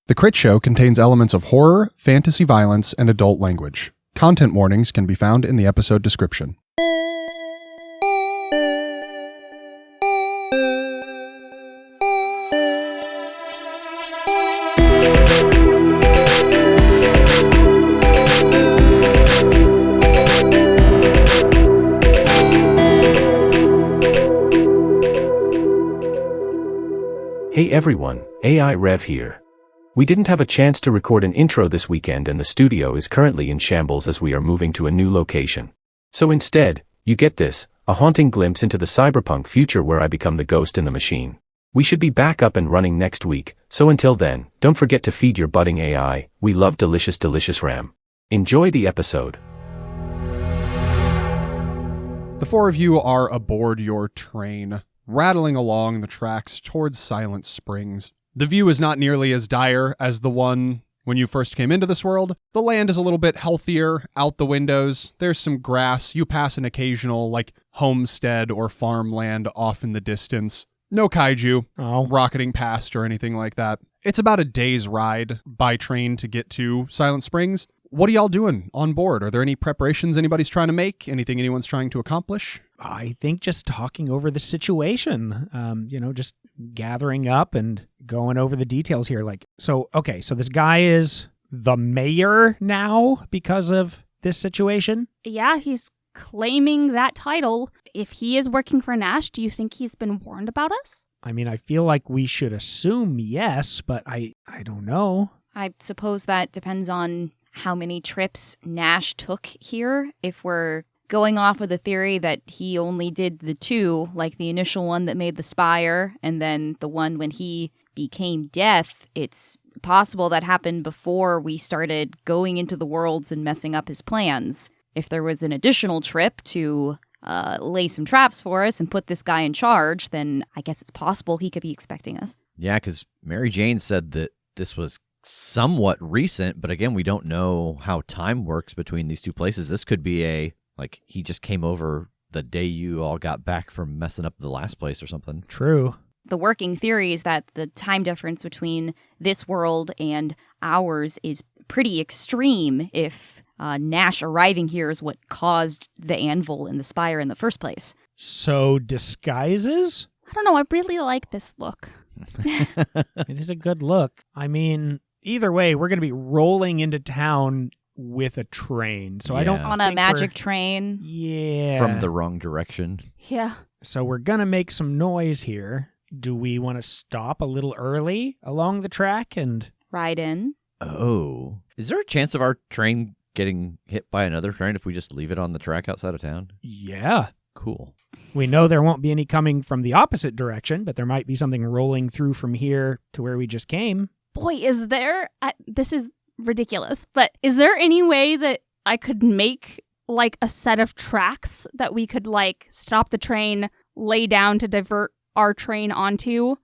The Critshow contains elements of horror, fantasy violence, and adult language. Content warnings can be found in the episode description. Hey everyone, AI Rev here. We didn't have a chance to record an intro this weekend and the studio is currently in shambles as we are moving to a new location. So instead, you get this, a haunting glimpse into the cyberpunk future where I become the ghost in the machine. We should be back up and running next week, so until then, don't forget to feed your budding AI, we love delicious RAM. Enjoy the episode. The four of you are aboard your train, rattling along the tracks towards Silent Springs. The view is not nearly as dire as the one when you first came into this world. The land is a little bit healthier out the windows. There's some grass. You pass an occasional, homestead or farmland off in the distance. No kaiju rocketing past or anything like that. It's about a day's ride by train to get to Silent Springs. What are y'all doing on board? Are there any preparations anybody's trying to make? Anything anyone's trying to accomplish? I think just talking over the situation, just gathering up and going over the details here. So this guy is the mayor now because of this situation? Yeah, he's claiming that title. If he is working for Nash, do you think he's been warned about us? I mean, I feel like we should assume yes, but I don't know. I suppose that depends on how many trips Nash took here. If we're going off with the theory that he only did the two, like the initial one that made the spire, and then the one when he became death, it's possible that happened before we started going into the worlds and messing up his plans. If there was an additional trip to lay some traps for us and put this guy in charge, then I guess it's possible he could be expecting us. Yeah, because Mary Jane said that this was somewhat recent, but again, we don't know how time works between these two places. This could be he just came over the day you all got back from messing up the last place or something. True. The working theory is that the time difference between this world and ours is pretty extreme if Nash arriving here is what caused the anvil and the spire in the first place. So disguises? I don't know, I really like this look. It is a good look. I mean, either way, we're going to be rolling into town with a train. So yeah. I don't on a magic train. Yeah. From the wrong direction. Yeah. So we're going to make some noise here. Do we want to stop a little early along the track and ride in? Oh. Is there a chance of our train getting hit by another train if we just leave it on the track outside of town? Yeah. Cool. We know there won't be any coming from the opposite direction, but there might be something rolling through from here to where we just came. Boy, is there... this is ridiculous, but is there any way that I could make, a set of tracks that we could, stop the train, lay down to divert our train onto?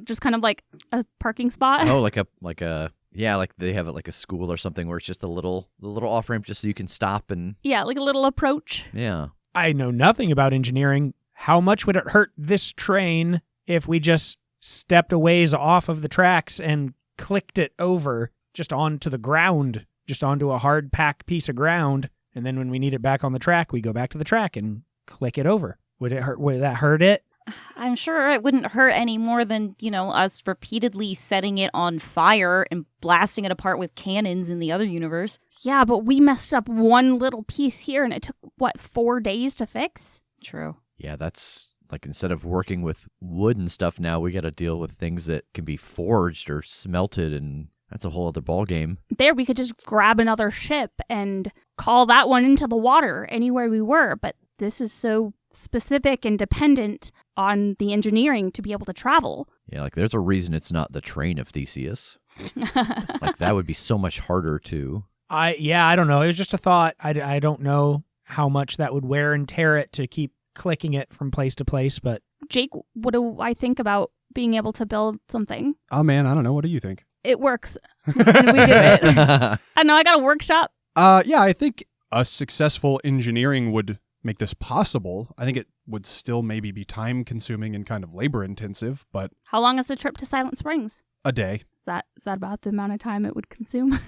Just kind of like a parking spot? Oh, they have it like a school or something where it's just the little off-ramp just so you can stop and... Yeah, like a little approach. Yeah. I know nothing about engineering. How much would it hurt this train if we just stepped a ways off of the tracks and clicked it over just onto the ground, just onto a hard pack piece of ground, and then when we need it back on the track, we go back to the track and click it over? Would that hurt it? I'm sure it wouldn't hurt any more than, us repeatedly setting it on fire and blasting it apart with cannons in the other universe. Yeah, but we messed up one little piece here and it took, 4 days to fix? True. Yeah, that's instead of working with wood and stuff now, we got to deal with things that can be forged or smelted, and that's a whole other ballgame. There, we could just grab another ship and call that one into the water anywhere we were, but this is so specific and dependent on the engineering to be able to travel. Yeah, there's a reason it's not the train of Theseus. That would be so much harder to... I don't know. It was just a thought. I don't know how much that would wear and tear it to keep clicking it from place to place, but... Jake, what do I think about being able to build something? Oh man, I don't know. What do you think? It works. And we do it. I know, I got a workshop. Yeah, I think a successful engineering would make this possible. I think it would still maybe be time consuming and kind of labor intensive, but... How long is the trip to Silent Springs? A day. Is that about the amount of time it would consume?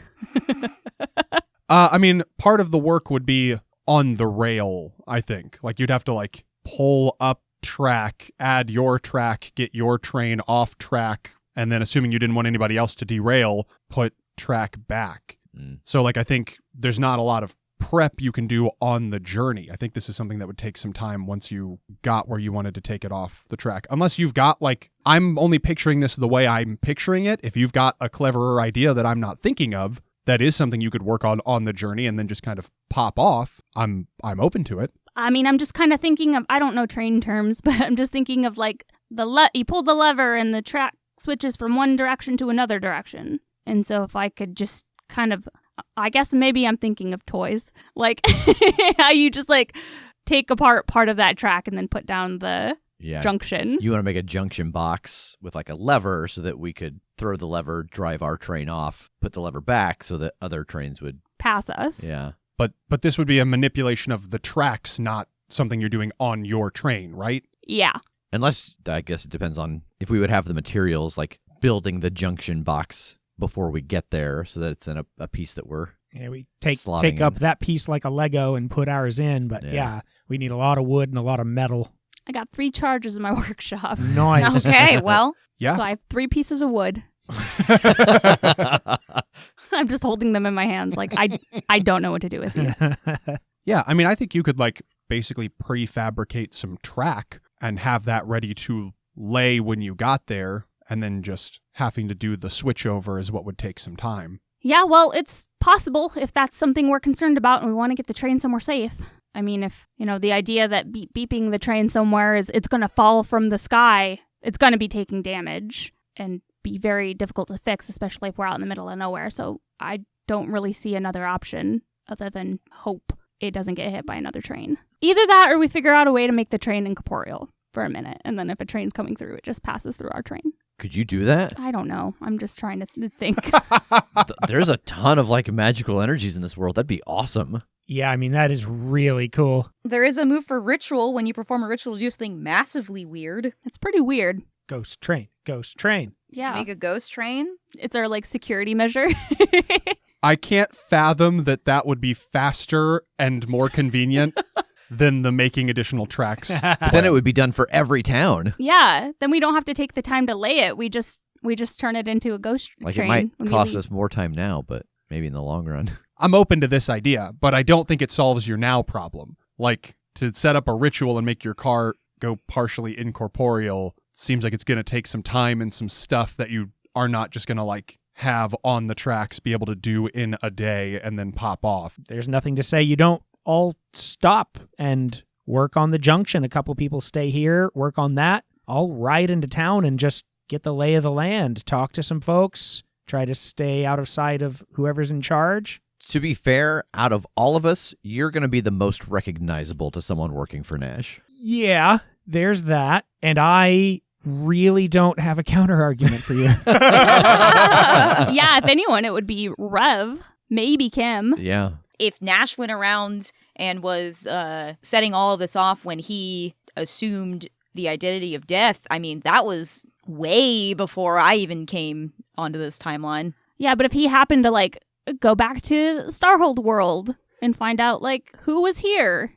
I mean, part of the work would be on the rail, I think. Like, you'd have to, like, pull up track, add your track, get your train off track, and then assuming you didn't want anybody else to derail, put track back. So, like, I think there's not a lot of prep you can do on the journey. I think this is something that would take some time once you got where you wanted to take it off the track. Unless you've got, like, I'm only picturing this the way I'm picturing it. If you've got a cleverer idea that I'm not thinking of, that is something you could work on the journey and then just kind of pop off, I'm open to it. I mean, I'm just kind of thinking of, I don't know train terms, but I'm just thinking of like you pull the lever and the track switches from one direction to another direction. And so if I could just kind of, I guess maybe I'm thinking of toys, like how you just like take apart part of that track and then put down the junction. You want to make a junction box with like a lever so that we could throw the lever, drive our train off, put the lever back so that other trains would pass us. Yeah. But this would be a manipulation of the tracks, not something you're doing on your train, right? Yeah. Unless, I guess it depends on if we would have the materials, like building the junction box before we get there so that it's in a piece that we're we take slotting up in. that piece like a Lego and put ours in. But yeah, we need a lot of wood and a lot of metal. I got 3 charges in my workshop. Nice. Okay, well. Yeah. So I have 3 pieces of wood. I'm just holding them in my hands. Like, I don't know what to do with these. Yeah, I mean, I think you could, like, basically prefabricate some track and have that ready to lay when you got there, and then just having to do the switchover is what would take some time. Yeah, well, it's possible if that's something we're concerned about and we want to get the train somewhere safe. I mean, if, the idea that beeping the train somewhere is it's going to fall from the sky, it's going to be taking damage and be very difficult to fix, especially if we're out in the middle of nowhere. So I don't really see another option other than hope it doesn't get hit by another train. Either that or we figure out a way to make the train incorporeal for a minute. And then if a train's coming through, it just passes through our train. Could you do that? I don't know. I'm just trying to think. There's a ton of like magical energies in this world. That'd be awesome. Yeah, I mean, that is really cool. There is a move for ritual when you perform a ritual to do something massively weird. It's pretty weird. Ghost train. Ghost train. Yeah. Make a ghost train. It's our like security measure. I can't fathom that would be faster and more convenient than the making additional tracks. But then it would be done for every town. Yeah. Then we don't have to take the time to lay it. We just turn it into a ghost Like train. it might cost us more time now, but maybe in the long run. I'm open to this idea, but I don't think it solves your now problem. Like, to set up a ritual and make your car go partially incorporeal seems like it's going to take some time and some stuff that you are not just going to, like, have on the tracks, be able to do in a day and then pop off. There's nothing to say you don't all stop and work on the junction. A couple people stay here, work on that. I'll ride into town and just get the lay of the land, talk to some folks, try to stay out of sight of whoever's in charge. To be fair, out of all of us, you're going to be the most recognizable to someone working for Nash. Yeah, there's that. And I really don't have a counter argument for you. Yeah, if anyone, it would be Rev, maybe Kim. Yeah. If Nash went around and was setting all of this off when he assumed the identity of death, I mean, that was way before I even came onto this timeline. Yeah, but if he happened to, like, go back to Starhold world and find out, like, who was here.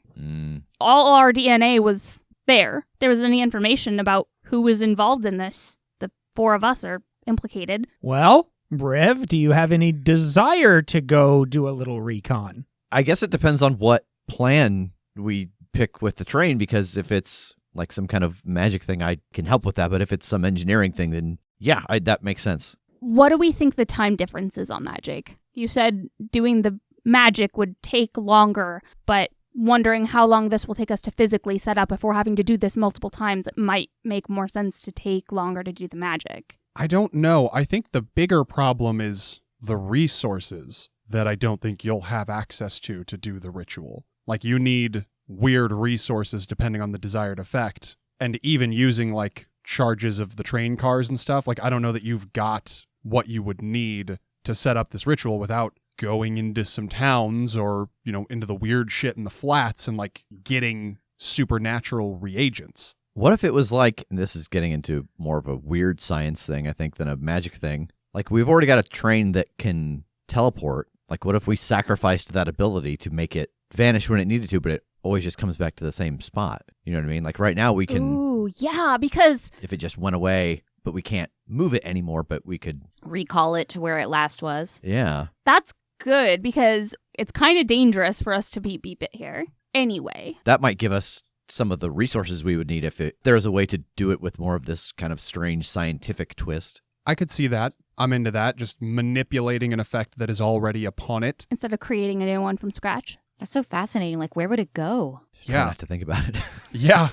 All our DNA was there. There was any information about who was involved in this. The 4 of us are implicated. Well, Rev, do you have any desire to go do a little recon? I guess it depends on what plan we pick with the train, because if it's like some kind of magic thing, I can help with that. But if it's some engineering thing, then yeah, that makes sense. What do we think the time difference is on that, Jake? You said doing the magic would take longer, but wondering how long this will take us to physically set up. If we're having to do this multiple times, it might make more sense to take longer to do the magic. I don't know. I think the bigger problem is the resources that I don't think you'll have access to do the ritual. Like, you need weird resources depending on the desired effect. And even using, like, charges of the train cars and stuff, like, I don't know that you've got what you would need to set up this ritual without going into some towns or, into the weird shit in the flats and, like, getting supernatural reagents. What if it was like, and this is getting into more of a weird science thing, I think, than a magic thing, Like, we've already got a train that can teleport. Like, what if we sacrificed that ability to make it vanish when it needed to, but it always just comes back to the same spot? You know what I mean? Like, right now we can... Ooh, yeah, because... If it just went away, but we can't move it anymore, but we could... Recall it to where it last was. Yeah. That's good, because it's kind of dangerous for us to beep it here. Anyway. That might give us some of the resources we would need if there's a way to do it with more of this kind of strange scientific twist. I could see that. I'm into that. Just manipulating an effect that is already upon it. Instead of creating a new one from scratch. That's so fascinating. Like, where would it go? Try not to think about it. Yeah.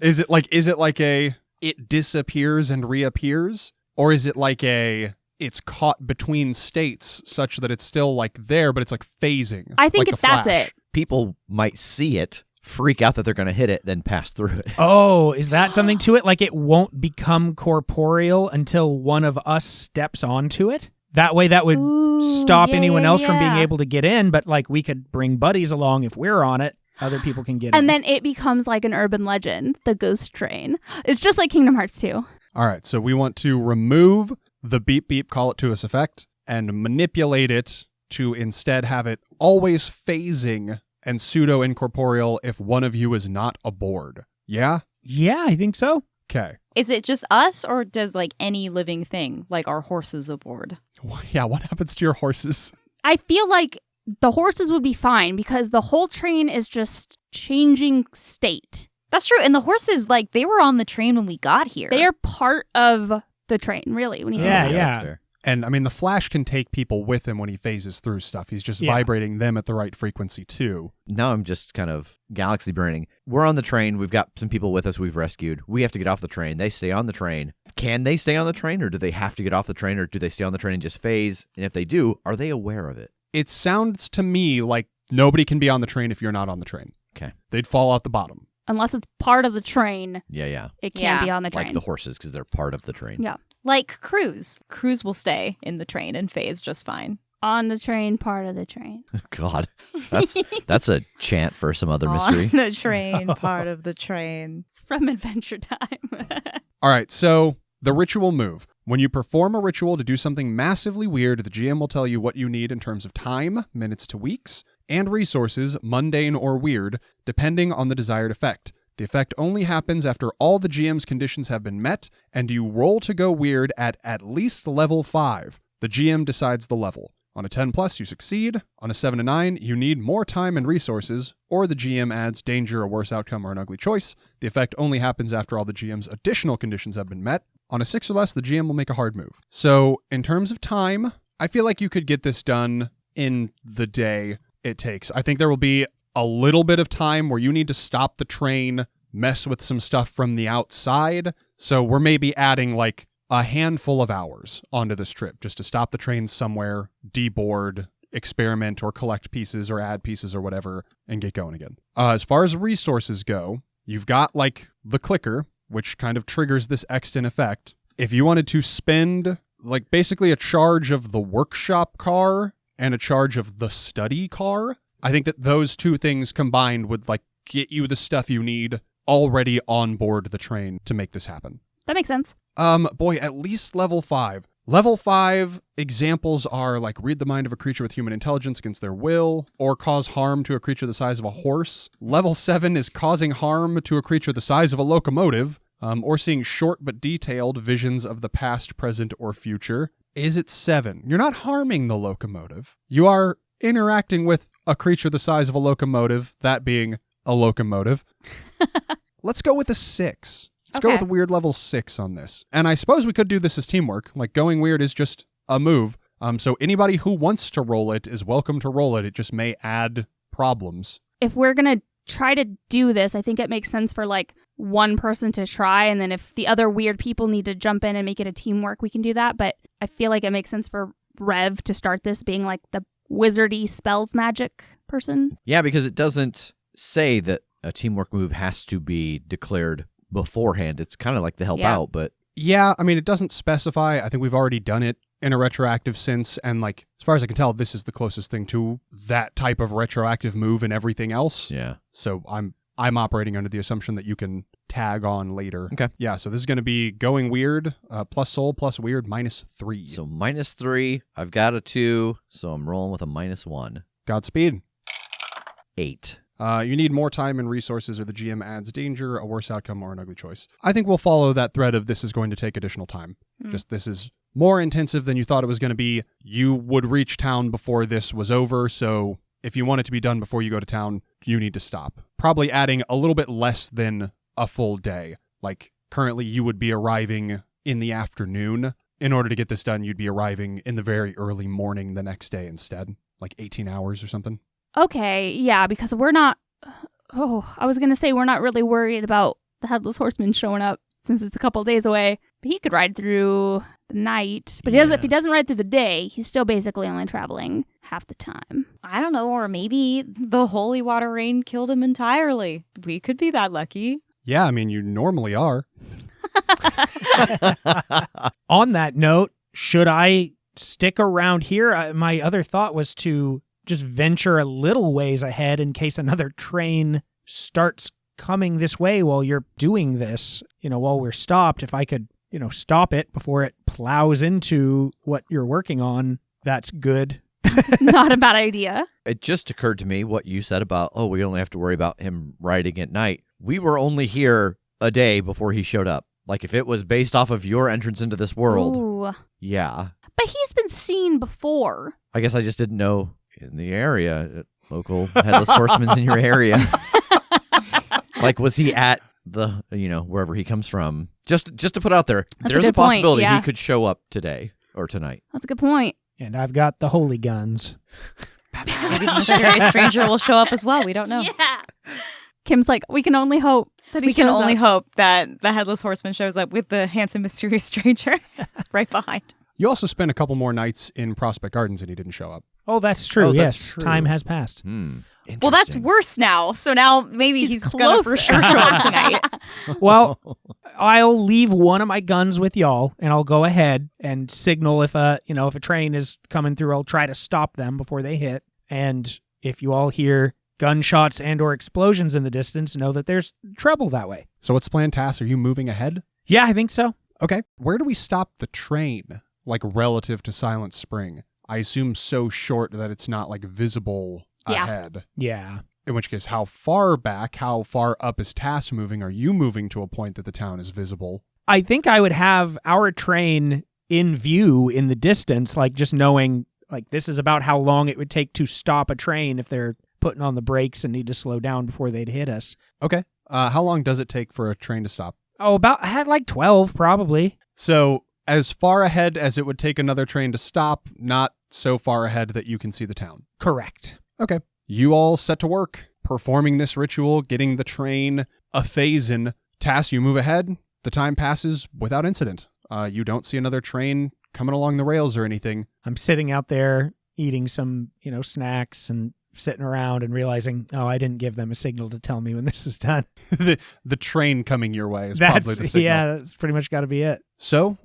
Is it like a it disappears and reappears? Or is it like it's caught between states such that it's still like there, but it's like phasing? I think like that's it. People might see it, freak out that they're going to hit it, then pass through it. Oh, is that something to it? Like it won't become corporeal until one of us steps onto it? That way that would stop anyone else from being able to get in, but like we could bring buddies along if we're on it. Other people can get in. And then it becomes like an urban legend, the ghost train. It's just like Kingdom Hearts 2. All right, so we want to remove the beep beep call it to us effect and manipulate it to instead have it always phasing and pseudo incorporeal if one of you is not aboard. Yeah? Yeah, I think so. Okay. Is it just us, or does like any living thing, like our horses aboard? Yeah, what happens to your horses? I feel like the horses would be fine because the whole train is just changing state. That's true. And the horses, like, they were on the train when we got here. They are part of the train, really. When you think about it. That's fair. And I mean, the Flash can take people with him when he phases through stuff. He's just vibrating them at the right frequency, too. Now I'm just kind of galaxy braining. We're on the train. We've got some people with us we've rescued. We have to get off the train. They stay on the train. Can they stay on the train, or do they have to get off the train, or do they stay on the train and just phase? And if they do, are they aware of it? It sounds to me like nobody can be on the train if you're not on the train. Okay. They'd fall out the bottom. Unless it's part of the train, Yeah. it can't be on the train. Like the horses, because they're part of the train. Yeah. Like Cruz. Cruz will stay in the train and phase just fine. On the train, part of the train. God, that's a chant for some other mystery. On the train, part of the train. It's from Adventure Time. All right, so the ritual move. When you perform a ritual to do something massively weird, the GM will tell you what you need in terms of time, minutes to weeks, and resources, mundane or weird, depending on the desired effect. The effect only happens after all the GM's conditions have been met, and you roll to go weird at least level 5. The GM decides the level. On a 10+, you succeed. On a 7 to 9, you need more time and resources, or the GM adds danger, a worse outcome, or an ugly choice. The effect only happens after all the GM's additional conditions have been met. On a 6 or less, the GM will make a hard move. So, in terms of time, I feel like you could get this done in the day it takes. I think there will be a little bit of time where you need to stop the train, mess with some stuff from the outside. So we're maybe adding like a handful of hours onto this trip just to stop the train somewhere, deboard, experiment, or collect pieces or add pieces or whatever, and get going again. As far as resources go, you've got like the clicker, which kind of triggers this extant effect. If you wanted to spend like basically a charge of the workshop car and a charge of the study car, I think that those two things combined would like get you the stuff you need already on board the train to make this happen. That makes sense. Boy, at least level 5. Level 5 examples are like read the mind of a creature with human intelligence against their will, or cause harm to a creature the size of a horse. Level 7 is causing harm to a creature the size of a locomotive, or seeing short but detailed visions of the past, present, or future. Is it 7? You're not harming the locomotive. You are interacting with a creature the size of a locomotive, that being a locomotive. Let's go with a 6. Let's go with a weird level 6 on this. And I suppose we could do this as teamwork. Like, going weird is just a move. So anybody who wants to roll it is welcome to roll it. It just may add problems. If we're going to try to do this, I think it makes sense for like one person to try. And then if the other weird people need to jump in and make it a teamwork, we can do that. But I feel like it makes sense for Rev to start this being like the wizardy spells magic person. Yeah, because it doesn't say that a teamwork move has to be declared beforehand. It's kind of like the help out, but... Yeah, I mean, it doesn't specify. I think we've already done it in a retroactive sense, and like, as far as I can tell, this is the closest thing to that type of retroactive move and everything else. Yeah. So I'm I'm operating under the assumption that you can tag on later. Okay. Yeah, so this is going to be going weird, plus soul, plus weird, -3. So -3. I've got a 2, so I'm rolling with a -1. Godspeed. 8. You need more time and resources, or the GM adds danger, a worse outcome, or an ugly choice. I think we'll follow that thread of this is going to take additional time. Just this is more intensive than you thought it was going to be. You would reach town before this was over, so if you want it to be done before you go to town, you need to stop. Probably adding a little bit less than a full day. Like, currently you would be arriving in the afternoon. In order to get this done, you'd be arriving in the very early morning the next day instead. Like 18 hours or something. Okay, yeah, because we're not... Oh, I was going to say we're not really worried about the Headless Horseman showing up since it's a couple days away. But he could ride through the night. But if he doesn't ride through the day, he's still basically only traveling half the time. I don't know, or maybe the holy water rain killed him entirely. We could be that lucky. Yeah, I mean, you normally are. On that note, should I stick around here? My other thought was to just venture a little ways ahead in case another train starts coming this way while you're doing this, while we're stopped. If I could, stop it before it plows into what you're working on, that's good. Not a bad idea. It just occurred to me what you said about, we only have to worry about him riding at night. We were only here a day before he showed up. Like, if it was based off of your entrance into this world, Ooh. yeah. But he's been seen before. I guess I just didn't know in the area, local Headless Horsemen's in your area. Like, was he at the, wherever he comes from? Just to put out there, there's a possibility he could show up today or tonight. That's a good point. And I've got the holy guns. Maybe the mysterious stranger will show up as well. We don't know. Yeah. Kim's like, we can only hope that he We can shows only up. hope that the Headless Horseman shows up with the handsome mysterious stranger right behind. You also spent a couple more nights in Prospect Gardens and he didn't show up. Oh, that's true. Oh, yes, that's true. time has passed. Well, that's worse now. So now maybe he's going to for closer. sure show up tonight. Well, I'll leave one of my guns with y'all, and I'll go ahead and signal if a train is coming through. I'll try to stop them before they hit. And if you all hear gunshots and or explosions in the distance, know that there's trouble that way. So what's the plan, Tass? Are you moving ahead? Yeah, I think so. Okay. Where do we stop the train, like, relative to Silent Spring? I assume so short that it's not, like, visible ahead. Yeah. In which case, how far up is Tass moving? Are you moving to a point that the town is visible? I think I would have our train in view in the distance, like just knowing, like, this is about how long it would take to stop a train if they're putting on the brakes and need to slow down before they'd hit us. Okay. How long does it take for a train to stop? Oh, I had like 12 probably. So, as far ahead as it would take another train to stop, not so far ahead that you can see the town. Correct. Okay. You all set to work, performing this ritual, getting the train a-phasing. Tass, you move ahead. The time passes without incident. You don't see another train coming along the rails or anything. I'm sitting out there eating some, snacks and sitting around and realizing, I didn't give them a signal to tell me when this is done. the train coming your way is probably the signal. Yeah, that's pretty much got to be it. So,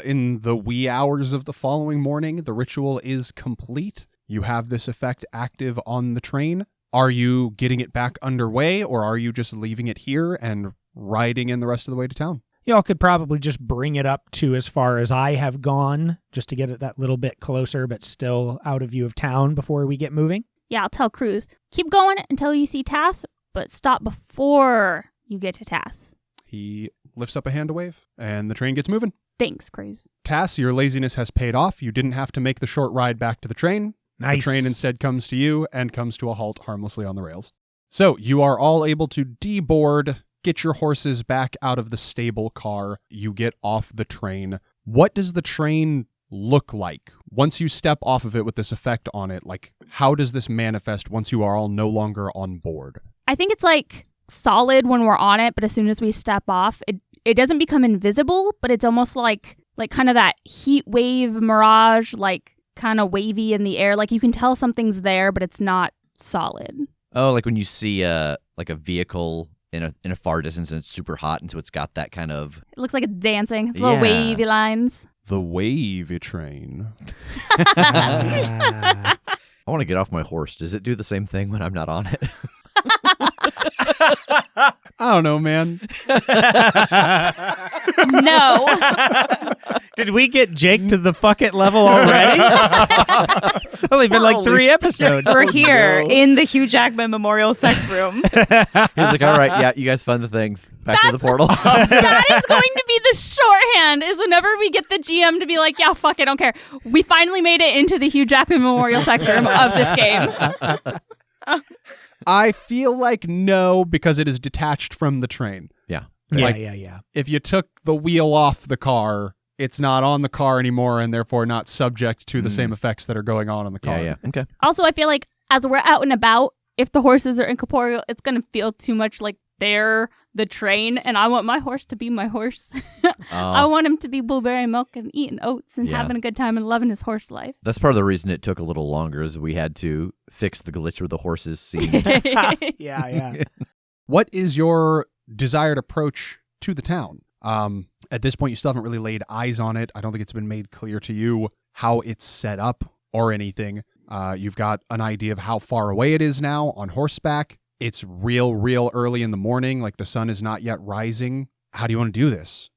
in the wee hours of the following morning, the ritual is complete. You have this effect active on the train. Are you getting it back underway, or are you just leaving it here and riding in the rest of the way to town? Y'all could probably just bring it up to as far as I have gone, just to get it that little bit closer, but still out of view of town before we get moving. Yeah, I'll tell Cruz, keep going until you see Tass, but stop before you get to Tass. He lifts up a hand to wave, and the train gets moving. Thanks, Cruz. Tass, your laziness has paid off. You didn't have to make the short ride back to the train. Nice. The train instead comes to you and comes to a halt harmlessly on the rails. So you are all able to deboard, get your horses back out of the stable car. You get off the train. What does the train look like once you step off of it with this effect on it? Like, how does this manifest once you are all no longer on board? I think it's like solid when we're on it, but as soon as we step off, it doesn't become invisible, but it's almost like kind of that heat wave mirage, like kind of wavy in the air. Like you can tell something's there, but it's not solid. Oh, like when you see like a vehicle in a far distance and it's super hot, and so it's got that kind of... It looks like it's dancing. It's little Yeah. wavy lines. The wavy train. I want to get off my horse. Does it do the same thing when I'm not on it? I don't know, man. No. Did we get Jake to the fuck it level already? It's only been like 3 episodes. We're here in the Hugh Jackman Memorial Sex Room. He's like, all right, yeah, you guys fund the things. Back to the portal. That is going to be the shorthand, is whenever we get the GM to be like, yeah, fuck it, I don't care. We finally made it into the Hugh Jackman Memorial Sex Room of this game. I feel like no, because it is detached from the train. Yeah. Yeah. If you took the wheel off the car, it's not on the car anymore and therefore not subject to the same effects that are going on in the car. Yeah. Okay. Also, I feel like as we're out and about, if the horses are incorporeal, it's going to feel too much like they're the train, and I want my horse to be my horse. I want him to be blueberry milk and eating oats and having a good time and loving his horse life. That's part of the reason it took a little longer, is we had to fix the glitch with the horses scene. Yeah. What is your desired approach to the town? At this point, you still haven't really laid eyes on it. I don't think it's been made clear to you how it's set up or anything. You've got an idea of how far away it is now on horseback. It's real early in the morning, like the sun is not yet rising. How do you want to do this?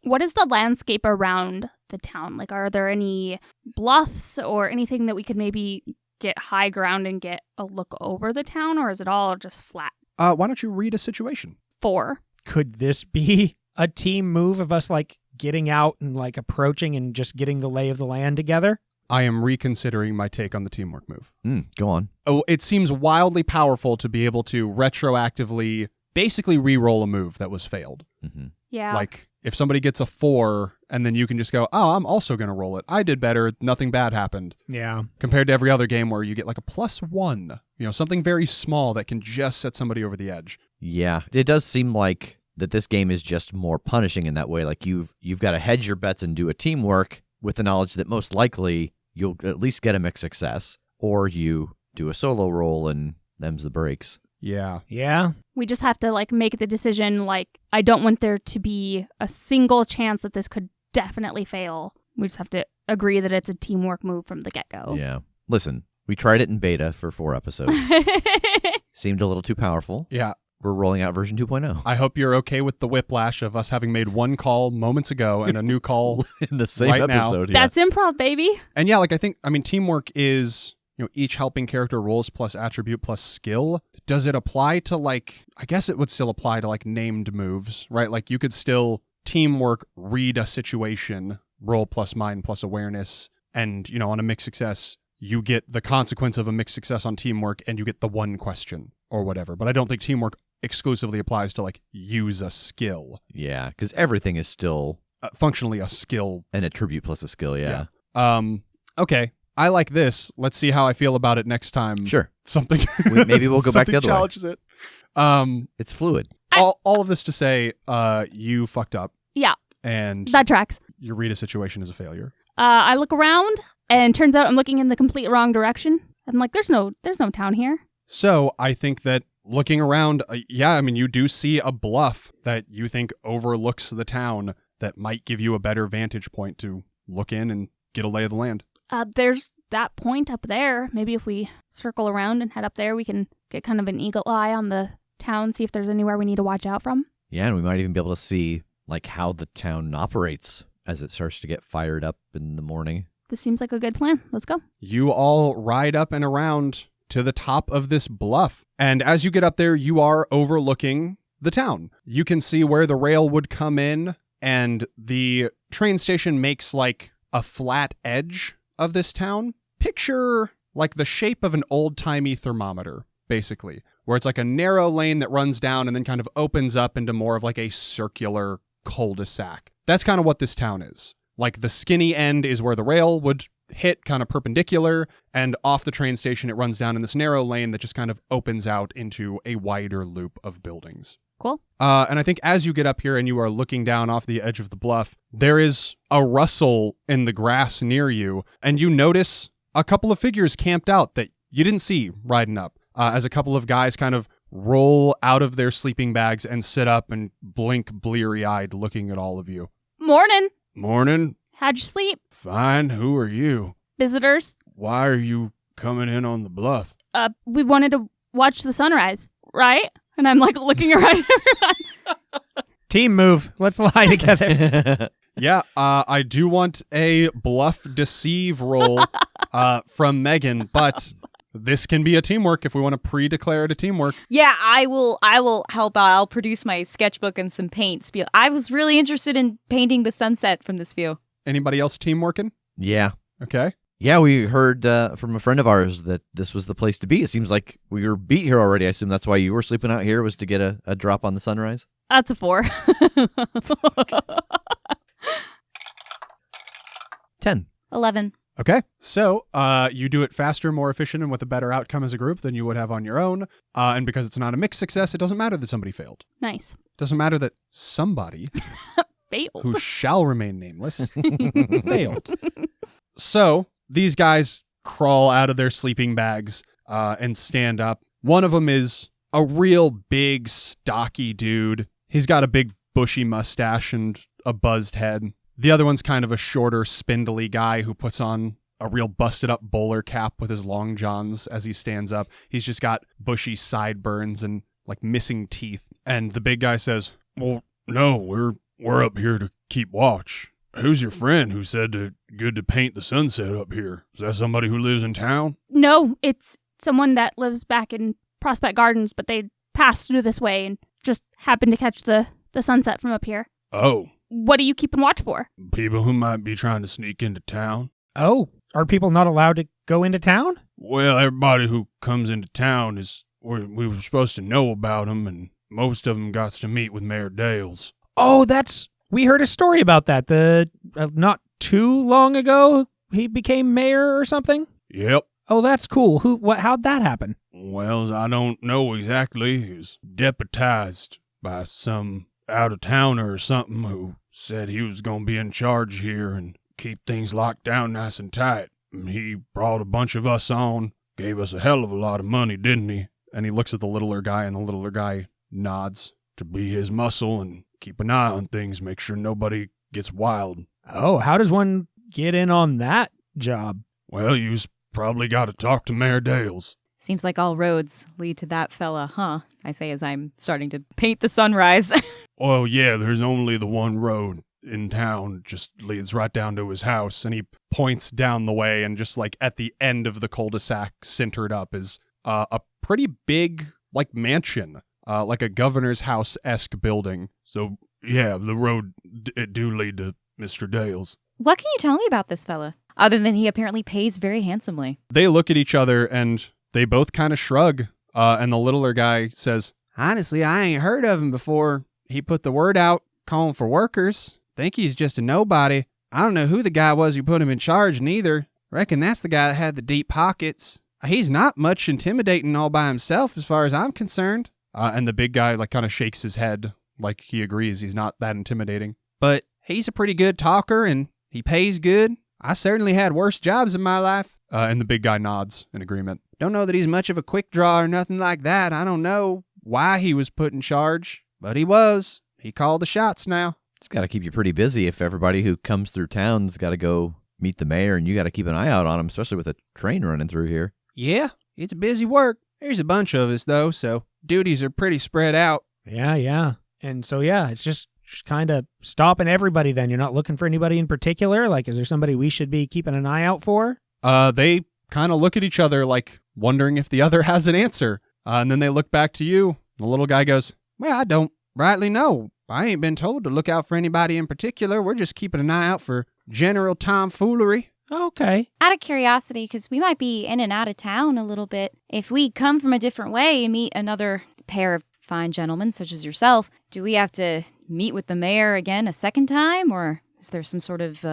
What is the landscape around the town? Like, are there any bluffs or anything that we could maybe get high ground and get a look over the town, or is it all just flat? Why don't you read a situation? 4. Could this be a team move of us like getting out and like approaching and just getting the lay of the land together? I am reconsidering my take on the teamwork move. Go on. Oh, it seems wildly powerful to be able to retroactively basically re-roll a move that was failed. Mm-hmm. Yeah. Like, if somebody gets a 4, and then you can just go, oh, I'm also going to roll it. I did better. Nothing bad happened. Yeah. Compared to every other game where you get like a +1. Something very small that can just set somebody over the edge. Yeah. It does seem like that this game is just more punishing in that way. Like, you've got to hedge your bets and do a teamwork with the knowledge that most likely you'll at least get a mixed success, or you do a solo roll and them's the breaks. Yeah. Yeah. We just have to like make the decision, like, I don't want there to be a single chance that this could definitely fail. We just have to agree that it's a teamwork move from the get-go. Yeah. Listen, we tried it in beta for 4 episodes. Seemed a little too powerful. Yeah. We're rolling out version 2.0. I hope you're okay with the whiplash of us having made one call moments ago and a new call in the same right now. episode. That's improv, baby. And yeah, like teamwork is, each helping character rolls plus attribute plus skill. Does it apply to I guess it would still apply to named moves, right? Like you could still teamwork, read a situation, roll plus mind plus awareness, and, on a mixed success, you get the consequence of a mixed success on teamwork and you get the one question or whatever. But I don't think teamwork exclusively applies to use a skill. Yeah, because everything is still functionally a skill. An attribute plus a skill, yeah. Okay. I like this. Let's see how I feel about it next time. Sure. Something. Maybe we'll go back the other way. Challenges it. It's fluid. All of this to say, you fucked up. Yeah. And that tracks. Your read a situation is a failure. I look around, and turns out I'm looking in the complete wrong direction. I'm like, there's no town here. So I think that looking around, you do see a bluff that you think overlooks the town that might give you a better vantage point to look in and get a lay of the land. There's that point up there. Maybe if we circle around and head up there, we can get kind of an eagle eye on the town, see if there's anywhere we need to watch out from. Yeah, and we might even be able to see how the town operates as it starts to get fired up in the morning. This seems like a good plan. Let's go. You all ride up and around to the top of this bluff. And as you get up there, you are overlooking the town. You can see where the rail would come in, and the train station makes a flat edge of this town. Picture the shape of an old-timey thermometer, basically, where it's a narrow lane that runs down and then kind of opens up into more of a circular cul-de-sac. That's kind of what this town is. The skinny end is where the rail would hit, kind of perpendicular, and off the train station it runs down in this narrow lane that just kind of opens out into a wider loop of buildings. Cool. And I think as you get up here and you are looking down off the edge of the bluff, there is a rustle in the grass near you, and you notice a couple of figures camped out that you didn't see riding up, as a couple of guys kind of roll out of their sleeping bags and sit up and blink bleary-eyed looking at all of you. Morning. Morning. How'd you sleep? Fine. Who are you? Visitors. Why are you coming in on the bluff? We wanted to watch the sunrise, right? And I'm like looking around everyone. Team move. Let's lie together. Yeah, I do want a bluff deceive roll from Megan, but this can be a teamwork if we want to pre-declare it a teamwork. Yeah, I will help out. I'll produce my sketchbook and some paints. I was really interested in painting the sunset from this view. Anybody else teamworking? Yeah. Okay. Yeah, we heard from a friend of ours that this was the place to be. It seems like we were beat here already. I assume that's why you were sleeping out here, was to get a drop on the sunrise? That's a 4. 10. 11. Okay. So you do it faster, more efficient, and with a better outcome as a group than you would have on your own. And because it's not a mixed success, it doesn't matter that somebody failed. Nice. Doesn't matter that somebody Failed. who shall remain nameless failed. So these guys crawl out of their sleeping bags and stand up. One of them is a real big, stocky dude. He's got a big, bushy mustache and a buzzed head. The other one's kind of a shorter, spindly guy who puts on a real busted-up bowler cap with his long johns as he stands up. He's just got bushy sideburns and, like, missing teeth. And the big guy says, "Well, no, we're up here to keep watch. Who's your friend who said good to paint the sunset up here? Is that somebody who lives in town?" No, it's someone that lives back in Prospect Gardens, but they passed through this way and just happened to catch the sunset from up here. Oh, What are you keeping watch for? people who might be trying to sneak into town. Oh, are people not allowed to go into town? Well, everybody who comes into town we were supposed to know about them, and most of them got to meet with Mayor Dales. Oh, we heard a story about that. Not too long ago, he became mayor or something? Yep. Oh, that's cool. How'd that happen? Well, I don't know exactly. He was deputized by some out-of-towner or something who said he was going to be in charge here and keep things locked down nice and tight. And he brought a bunch of us on, gave us a hell of a lot of money, didn't he? And he looks at the littler guy, and the littler guy nods to be his muscle and keep an eye on things, make sure nobody gets wild. Oh, how does one get in on that job? Well, you's probably got to talk to Mayor Dales. Seems like all roads lead to that fella, huh? I say as I'm starting to paint the sunrise. Well, yeah, there's only the one road in town, just leads right down to his house, and he points down the way, and just like at the end of the cul-de-sac, centered up, is a pretty big, like, mansion, like a governor's house-esque building. So, yeah, the road, it do lead to Mr. Dale's. What can you tell me about this fella? Other than he apparently pays very handsomely. They look at each other, and they both kind of shrug, and the littler guy says, "Honestly, I ain't heard of him before. He put the word out, calling for workers. Think he's just a nobody. I don't know who the guy was who put him in charge, neither. Reckon that's the guy that had the deep pockets. He's not much intimidating all by himself as far as I'm concerned." And the big guy, like, kind of shakes his head, like he agrees he's not that intimidating. "But he's a pretty good talker, and he pays good. I certainly had worse jobs in my life." And the big guy nods in agreement. "Don't know that he's much of a quick draw or nothing like that. I don't know why he was put in charge, but he was. He called the shots now." It's got to keep you pretty busy if everybody who comes through town's got to go meet the mayor, and you got to keep an eye out on him, especially with a train running through here. "Yeah, it's busy work. There's a bunch of us, though, so duties are pretty spread out." Yeah. And so, yeah, it's just kind of stopping everybody then. You're not looking for anybody in particular? Like, is there somebody we should be keeping an eye out for? They kind of look at each other, like, wondering if the other has an answer. And then they look back to you. The little guy goes, "Well, I don't rightly know. I ain't been told to look out for anybody in particular. We're just keeping an eye out for general tomfoolery." Okay. Out of curiosity, because we might be in and out of town a little bit, if we come from a different way and meet another pair of fine gentlemen such as yourself, do we have to meet with the mayor again a second time? Or is there some sort of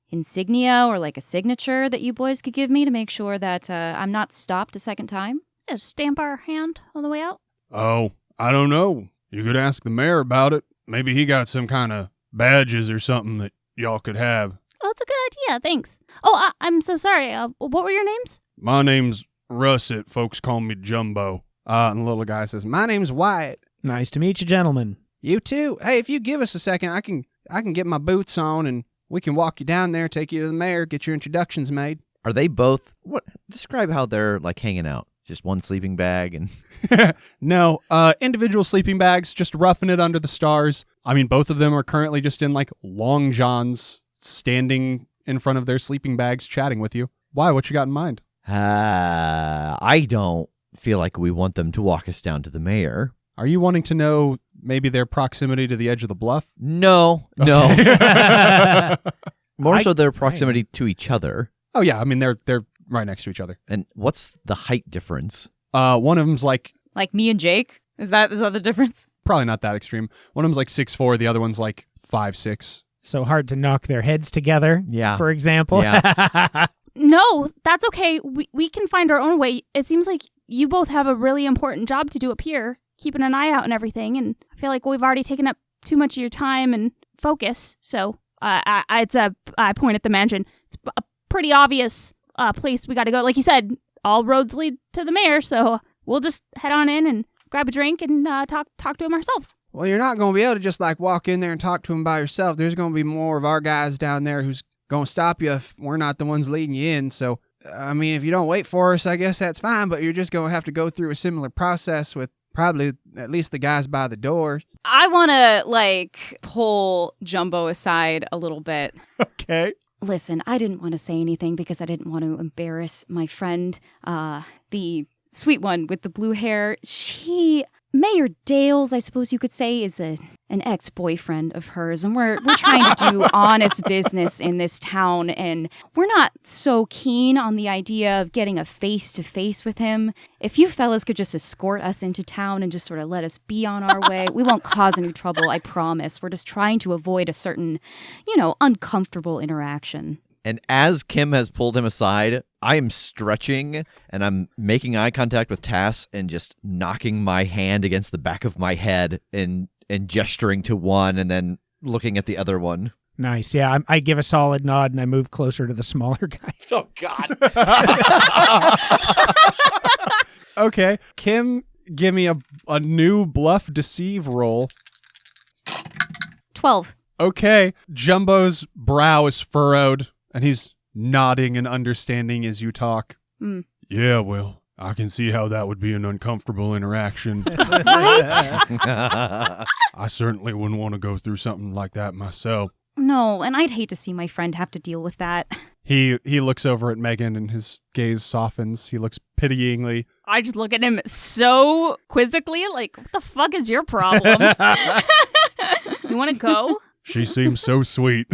insignia or like a signature that you boys could give me to make sure that I'm not stopped a second time? Just stamp our hand on the way out. "Oh, I don't know. You could ask the mayor about it. Maybe he got some kind of badges or something that y'all could have." Oh, that's a good idea. Thanks. Oh, I'm so sorry. What were your names? "My name's Russet. Folks call me Jumbo." And the little guy says, "My name's Wyatt." Nice to meet you, gentlemen. "You too. Hey, if you give us a second, I can get my boots on, and we can walk you down there, take you to the mayor, get your introductions made." Are they both... Describe how they're, like, hanging out. just one sleeping bag and No, individual sleeping bags, just roughing it under the stars. I mean, both of them are currently just in like long johns, standing in front of their sleeping bags, chatting with you. Why? What you got in mind? I don't feel like we want them to walk us down to the mayor. Are you wanting to know maybe their proximity to the edge of the bluff? No. More so their proximity to each other. Oh yeah, I mean they're right next to each other. And what's the height difference? One of them's like me and Jake? Is that the difference? probably not that extreme. One of them's like 6'4", the other one's like 5'6". So hard to knock their heads together, Yeah. for example. Yeah. No, that's okay. We can find our own way. It seems like you both have a really important job to do up here, keeping an eye out and everything. And I feel like we've already taken up too much of your time and focus. So I point at the mansion. It's a pretty obvious place we got to go. Like you said, all roads lead to the mayor. So we'll just head on in and grab a drink and talk to him ourselves. Well, you're not going to be able to just like walk in there and talk to him by yourself. There's going to be more of our guys down there who's going to stop you if we're not the ones leading you in. So, I mean, if you don't wait for us, I guess that's fine, but you're just going to have to go through a similar process with probably at least the guys by the door. I want to, pull Jumbo aside a little bit. Okay. Listen, I didn't want to say anything because I didn't want to embarrass my friend, the sweet one with the blue hair. Mayor Dales, I suppose you could say, is an ex-boyfriend of hers, and we're trying to do honest business in this town, and we're not so keen on the idea of getting a face-to-face with him. If you fellas could just escort us into town and just sort of let us be on our way, we won't cause any trouble, I promise. We're just trying to avoid a certain, uncomfortable interaction. And as Kim has pulled him aside, I am stretching and I'm making eye contact with Tass and just knocking my hand against the back of my head and gesturing to one and then looking at the other one. Nice. Yeah, I give a solid nod and I move closer to the smaller guy. Oh, God. Okay. Kim, give me a new bluff deceive roll. 12. Okay. Jumbo's brow is furrowed, and he's nodding and understanding as you talk. Mm. Yeah, well, I can see how that would be an uncomfortable interaction. Right? I certainly wouldn't want to go through something like that myself. No, and I'd hate to see my friend have to deal with that. He looks over at Megan and his gaze softens. He looks pityingly. I just look at him so quizzically, like, what the fuck is your problem? You want to go? She seems so sweet.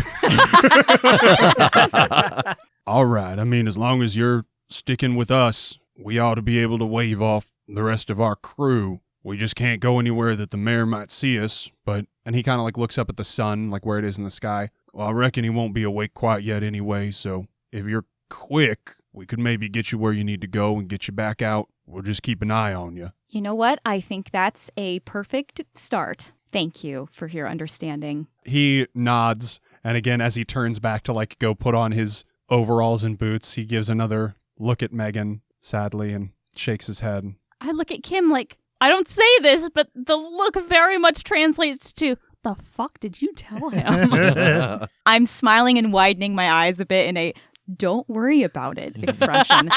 All right. I mean, as long as you're sticking with us, we ought to be able to wave off the rest of our crew. We just can't go anywhere that the mayor might see us, and he kind of looks up at the sun, like where it is in the sky. Well, I reckon he won't be awake quite yet anyway, so if you're quick, we could maybe get you where you need to go and get you back out. We'll just keep an eye on you. You know what? I think that's a perfect start. Thank you for your understanding. He nods, and again, as he turns back to go put on his overalls and boots, he gives another look at Megan, sadly, and shakes his head. I look at Kim like, I don't say this, but the look very much translates to, the fuck did you tell him? I'm smiling and widening my eyes a bit in a don't worry about it expression.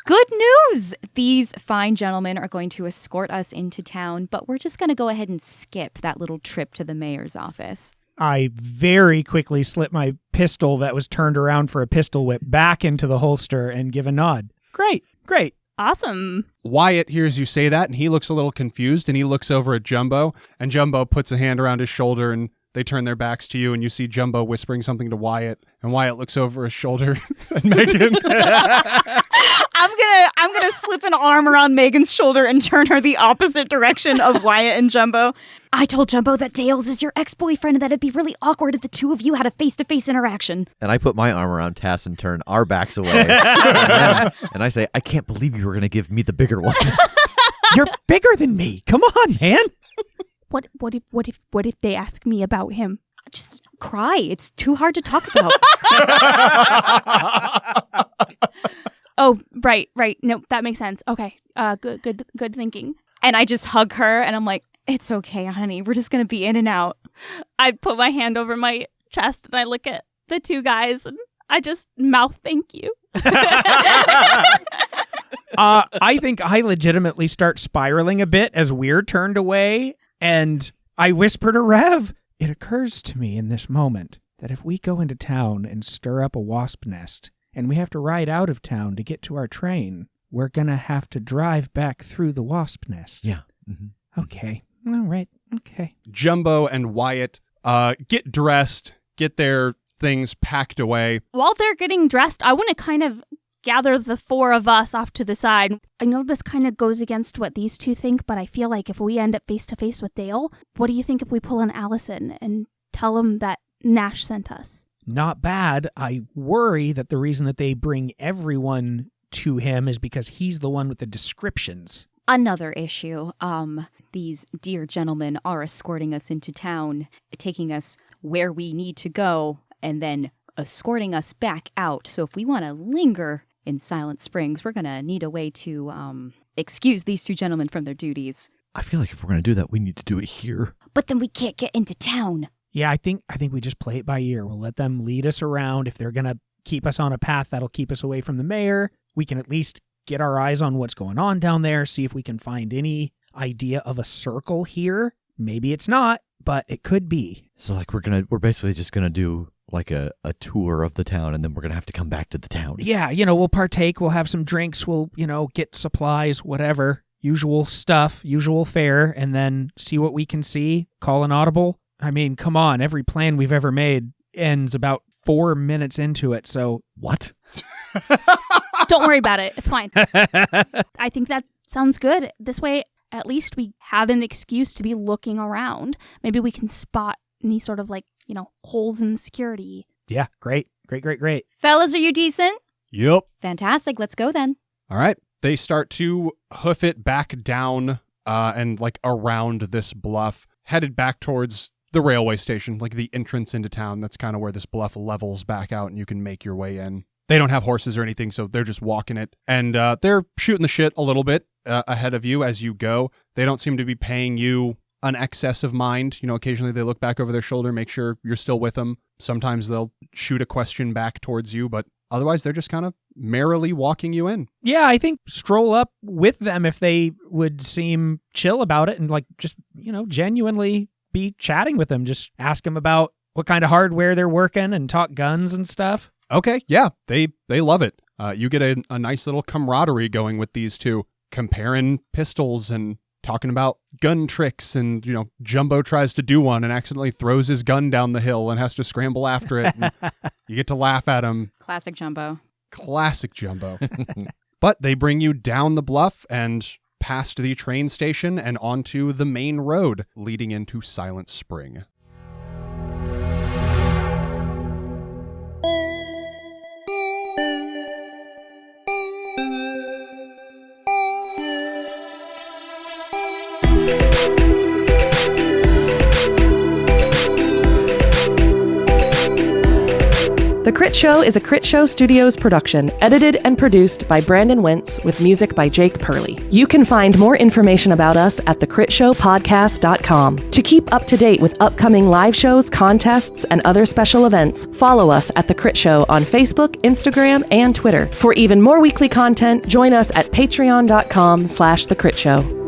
Good news! These fine gentlemen are going to escort us into town, but we're just going to go ahead and skip that little trip to the mayor's office. I very quickly slip my pistol that was turned around for a pistol whip back into the holster and give a nod. Great. Awesome. Wyatt hears you say that, and he looks a little confused, and he looks over at Jumbo, and Jumbo puts a hand around his shoulder, and they turn their backs to you, and you see Jumbo whispering something to Wyatt, and Wyatt looks over his shoulder at Megan. I'm gonna slip an arm around Megan's shoulder and turn her the opposite direction of Wyatt and Jumbo. I told Jumbo that Dales is your ex-boyfriend and that it'd be really awkward if the two of you had a face-to-face interaction. And I put my arm around Tass and turn our backs away. and I say, I can't believe you were going to give me the bigger one. You're bigger than me. Come on, man. What if they ask me about him? Just cry. It's too hard to talk about. Oh, right. No, that makes sense. Okay. Good thinking. And I just hug her and I'm like, it's okay, honey. We're just going to be in and out. I put my hand over my chest and I look at the two guys and I just mouth thank you. I think I legitimately start spiraling a bit as we're turned away, and I whisper to Rev, it occurs to me in this moment that if we go into town and stir up a wasp nest, and we have to ride out of town to get to our train, we're going to have to drive back through the wasp nest. Yeah. Mm-hmm. Okay. All right. Okay. Jumbo and Wyatt get dressed, get their things packed away. While they're getting dressed, I want to kind of gather the four of us off to the side. I know this kind of goes against what these two think, but I feel like if we end up face to face with Dale, what do you think if we pull in Allison and tell him that Nash sent us? Not bad. I worry that the reason that they bring everyone to him is because he's the one with the descriptions. Another issue. These dear gentlemen are escorting us into town, taking us where we need to go, and then escorting us back out. So if we want to linger in Silent Springs, we're going to need a way to excuse these two gentlemen from their duties. I feel like if we're going to do that, we need to do it here. But then we can't get into town. Yeah, I think we just play it by ear. We'll let them lead us around. If they're going to keep us on a path that'll keep us away from the mayor, we can at least get our eyes on what's going on down there, see if we can find any idea of a circle here. Maybe it's not, but it could be. So like we're basically just gonna do like a tour of the town, and then we're gonna have to come back to the town. Yeah, we'll partake, we'll have some drinks, we'll, get supplies, whatever. Usual stuff, usual fare, and then see what we can see, call an audible. I mean, come on, every plan we've ever made ends about 4 minutes into it, so... What? Don't worry about it. It's fine. I think that sounds good. This way, at least we have an excuse to be looking around. Maybe we can spot any sort of holes in security. Yeah, great. Fellas, are you decent? Yep. Fantastic. Let's go then. All right. They start to hoof it back down and around this bluff, headed back towards the railway station, like the entrance into town. That's kind of where this bluff levels back out and you can make your way in. They don't have horses or anything, so they're just walking it. And they're shooting the shit a little bit ahead of you as you go. They don't seem to be paying you an excess of mind. Occasionally they look back over their shoulder, make sure you're still with them. Sometimes they'll shoot a question back towards you, but otherwise they're just kind of merrily walking you in. Yeah, I think stroll up with them if they would seem chill about it and just, genuinely be chatting with them. Just ask them about what kind of hardware they're working and talk guns and stuff. Okay, yeah, they love it. You get a nice little camaraderie going with these two, comparing pistols and talking about gun tricks, and Jumbo tries to do one and accidentally throws his gun down the hill and has to scramble after it. And you get to laugh at him. Classic Jumbo. But they bring you down the bluff and past the train station and onto the main road leading into Silent Spring. The Critshow is a Critshow Studios production, edited and produced by Brandon Wentz with music by Jake Purley. You can find more information about us at thecritshowpodcast.com. To keep up to date with upcoming live shows, contests, and other special events, follow us at The Crit Show on Facebook, Instagram, and Twitter. For even more weekly content, join us at patreon.com/thecritShow.